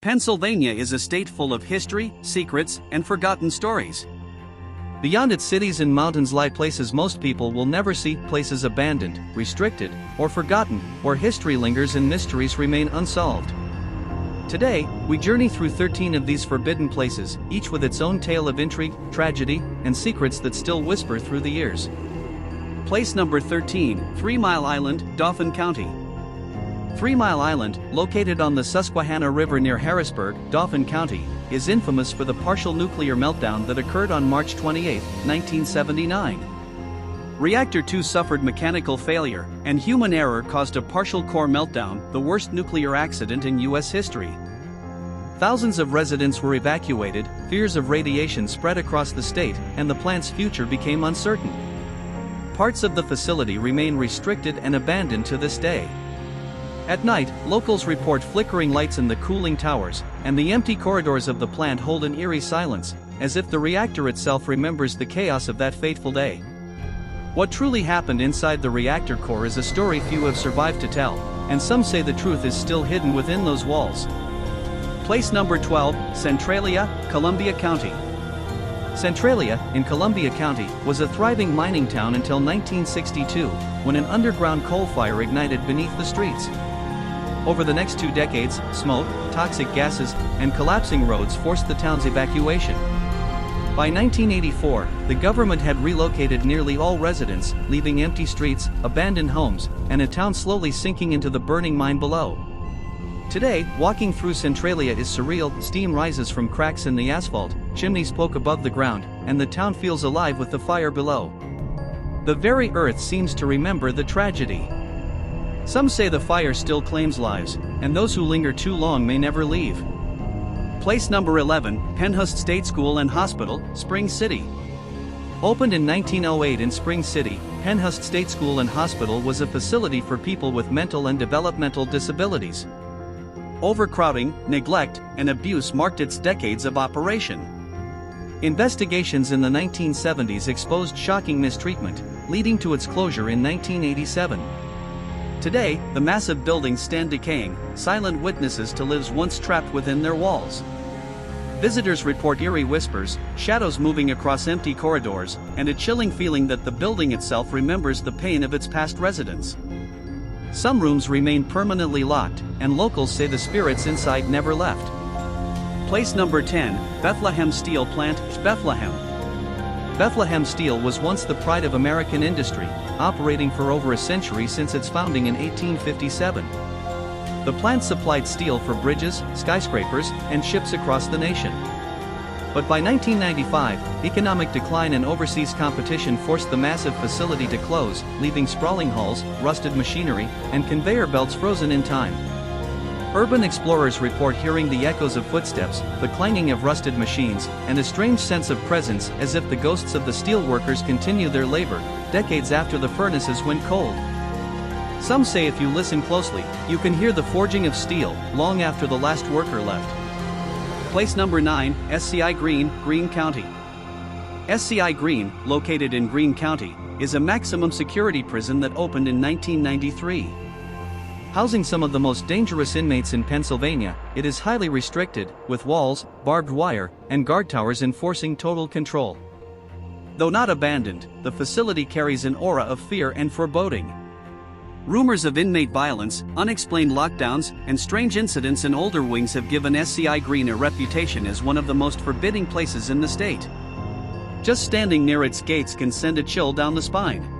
Pennsylvania is a state full of history, secrets, and forgotten stories. Beyond its cities and mountains lie places most people will never see, places abandoned, restricted, or forgotten, where history lingers and mysteries remain unsolved. Today, we journey through 13 of these forbidden places, each with its own tale of intrigue, tragedy, and secrets that still whisper through the years. Place number 13, 3 Mile Island, Dauphin County. 3 Mile Island, located on the Susquehanna River near Harrisburg, Dauphin County, is infamous for the partial nuclear meltdown that occurred on March 28, 1979. Reactor 2 suffered mechanical failure, and human error caused a partial core meltdown, the worst nuclear accident in U.S. history. Thousands of residents were evacuated, fears of radiation spread across the state, and the plant's future became uncertain. Parts of the facility remain restricted and abandoned to this day. At night, locals report flickering lights in the cooling towers, and the empty corridors of the plant hold an eerie silence, as if the reactor itself remembers the chaos of that fateful day. What truly happened inside the reactor core is a story few have survived to tell, and some say the truth is still hidden within those walls. Place number 12, Centralia, Columbia County. Centralia, in Columbia County, was a thriving mining town until 1962, when an underground coal fire ignited beneath the streets. Over the next 2 decades, smoke, toxic gases, and collapsing roads forced the town's evacuation. By 1984, the government had relocated nearly all residents, leaving empty streets, abandoned homes, and a town slowly sinking into the burning mine below. Today, walking through Centralia is surreal. Steam rises from cracks in the asphalt, chimneys poke above the ground, and the town feels alive with the fire below. The very earth seems to remember the tragedy. Some say the fire still claims lives, and those who linger too long may never leave. Place number 11, Penhust State School and Hospital, Spring City. Opened in 1908 in Spring City, Penhust State School and Hospital was a facility for people with mental and developmental disabilities. Overcrowding, neglect, and abuse marked its decades of operation. Investigations in the 1970s exposed shocking mistreatment, leading to its closure in 1987. Today, the massive buildings stand decaying, silent witnesses to lives once trapped within their walls. Visitors report eerie whispers, shadows moving across empty corridors, and a chilling feeling that the building itself remembers the pain of its past residents. Some rooms remain permanently locked, and locals say the spirits inside never left. Place number 10, Bethlehem Steel Plant, Bethlehem. Bethlehem Steel was once the pride of American industry, operating for over a century since its founding in 1857. The plant supplied steel for bridges, skyscrapers, and ships across the nation. But by 1995, economic decline and overseas competition forced the massive facility to close, leaving sprawling halls, rusted machinery, and conveyor belts frozen in time. Urban explorers report hearing the echoes of footsteps, the clanging of rusted machines, and a strange sense of presence, as if the ghosts of the steel workers continue their labor, decades after the furnaces went cold. Some say if you listen closely, you can hear the forging of steel, long after the last worker left. Place number 9, SCI Greene, Greene County. SCI Greene, located in Greene County, is a maximum security prison that opened in 1993. Housing some of the most dangerous inmates in Pennsylvania, it is highly restricted, with walls, barbed wire, and guard towers enforcing total control. Though not abandoned, the facility carries an aura of fear and foreboding. Rumors of inmate violence, unexplained lockdowns, and strange incidents in older wings have given SCI Greene a reputation as one of the most forbidding places in the state. Just standing near its gates can send a chill down the spine.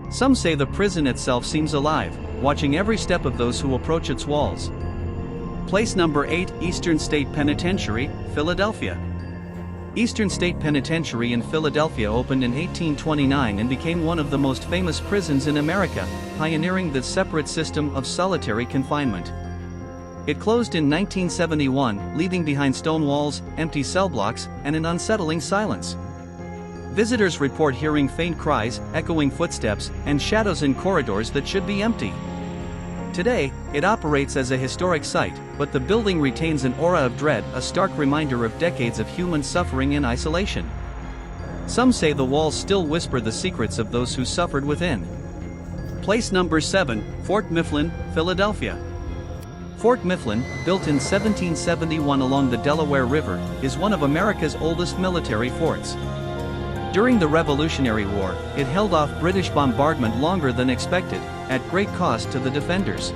Some say the prison itself seems alive, watching every step of those who approach its walls. Place number 8, Eastern State Penitentiary, Philadelphia. Eastern State Penitentiary in Philadelphia opened in 1829 and became one of the most famous prisons in America, pioneering the separate system of solitary confinement. It closed in 1971, leaving behind stone walls, empty cell blocks, and an unsettling silence. Visitors report hearing faint cries, echoing footsteps, and shadows in corridors that should be empty. Today, it operates as a historic site, but the building retains an aura of dread, a stark reminder of decades of human suffering and isolation. Some say the walls still whisper the secrets of those who suffered within. Place number 7, Fort Mifflin, Philadelphia. Fort Mifflin, built in 1771 along the Delaware River, is one of America's oldest military forts. During the Revolutionary War, it held off British bombardment longer than expected, at great cost to the defenders.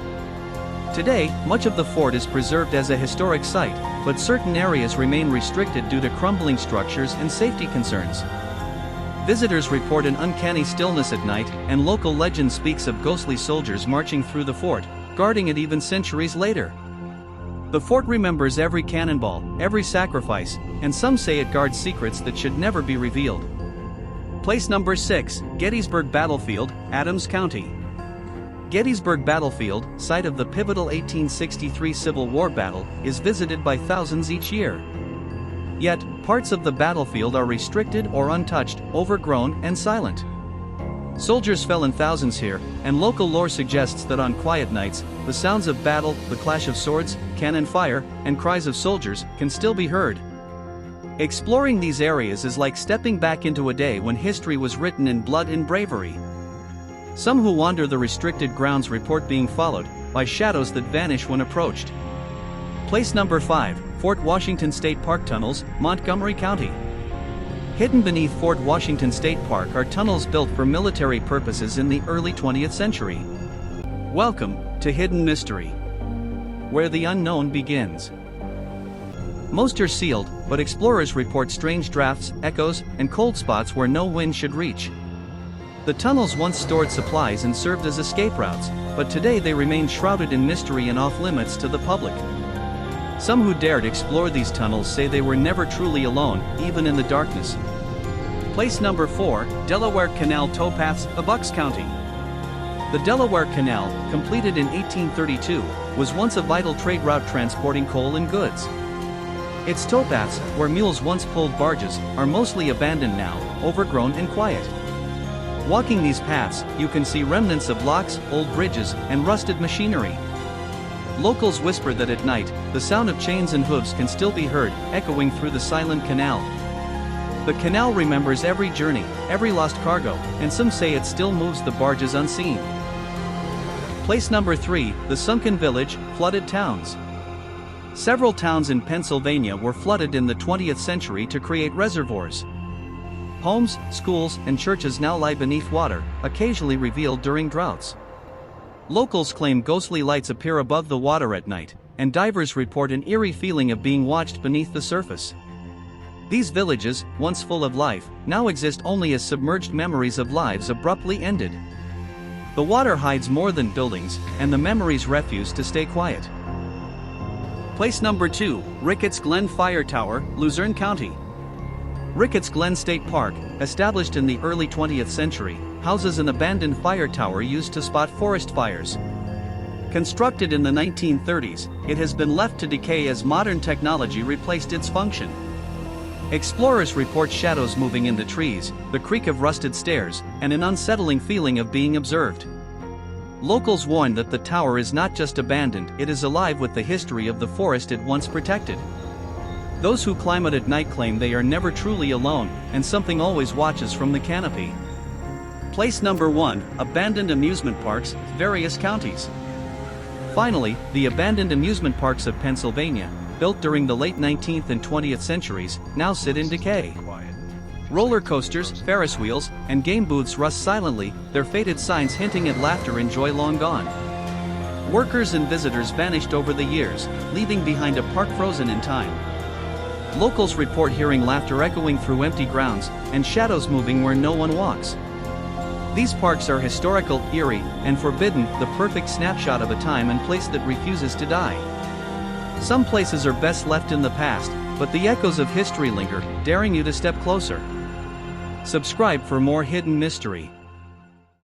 Today, much of the fort is preserved as a historic site, but certain areas remain restricted due to crumbling structures and safety concerns. Visitors report an uncanny stillness at night, and local legend speaks of ghostly soldiers marching through the fort, guarding it even centuries later. The fort remembers every cannonball, every sacrifice, and some say it guards secrets that should never be revealed. Place number 6, Gettysburg Battlefield, Adams County. Gettysburg Battlefield, site of the pivotal 1863 Civil War battle, is visited by thousands each year. Yet, parts of the battlefield are restricted or untouched, overgrown, and silent. Soldiers fell in thousands here, and local lore suggests that on quiet nights, the sounds of battle, the clash of swords, cannon fire, and cries of soldiers can still be heard. Exploring these areas is like stepping back into a day when history was written in blood and bravery. Some who wander the restricted grounds report being followed by shadows that vanish when approached. Place number 5, Fort Washington State Park Tunnels, Montgomery County. Hidden beneath Fort Washington State Park are tunnels built for military purposes in the early 20th century. Welcome to Hidden Mystery, where the unknown begins. Most are sealed, but explorers report strange drafts, echoes, and cold spots where no wind should reach. The tunnels once stored supplies and served as escape routes, but today they remain shrouded in mystery and off-limits to the public. Some who dared explore these tunnels say they were never truly alone, even in the darkness. Place number 4, Delaware Canal Towpaths, Bucks County. The Delaware Canal, completed in 1832, was once a vital trade route transporting coal and goods. Its towpaths, where mules once pulled barges, are mostly abandoned now, overgrown and quiet. Walking these paths, you can see remnants of locks, old bridges, and rusted machinery. Locals whisper that at night, the sound of chains and hooves can still be heard, echoing through the silent canal. The canal remembers every journey, every lost cargo, and some say it still moves the barges unseen. Place number 3, the Sunken Village, Flooded Towns. Several towns in Pennsylvania were flooded in the 20th century to create reservoirs. Homes, schools, and churches now lie beneath water, occasionally revealed during droughts. Locals claim ghostly lights appear above the water at night, and divers report an eerie feeling of being watched beneath the surface. These villages, once full of life, now exist only as submerged memories of lives abruptly ended. The water hides more than buildings, and the memories refuse to stay quiet. Place number 2, Ricketts Glen Fire Tower, Luzerne County. Ricketts Glen State Park, established in the early 20th century, houses an abandoned fire tower used to spot forest fires. Constructed in the 1930s, it has been left to decay as modern technology replaced its function. Explorers report shadows moving in the trees, the creak of rusted stairs, and an unsettling feeling of being observed. Locals warn that the tower is not just abandoned, it is alive with the history of the forest it once protected. Those who climb it at night claim they are never truly alone, and something always watches from the canopy. Place number 1, Abandoned Amusement Parks, various counties. Finally, the abandoned amusement parks of Pennsylvania, built during the late 19th and 20th centuries, now sit in decay. Roller coasters, Ferris wheels, and game booths rust silently, their faded signs hinting at laughter and joy long gone. Workers and visitors vanished over the years, leaving behind a park frozen in time. Locals report hearing laughter echoing through empty grounds, and shadows moving where no one walks. These parks are historical, eerie, and forbidden, the perfect snapshot of a time and place that refuses to die. Some places are best left in the past, but the echoes of history linger, daring you to step closer. Subscribe for more hidden mystery.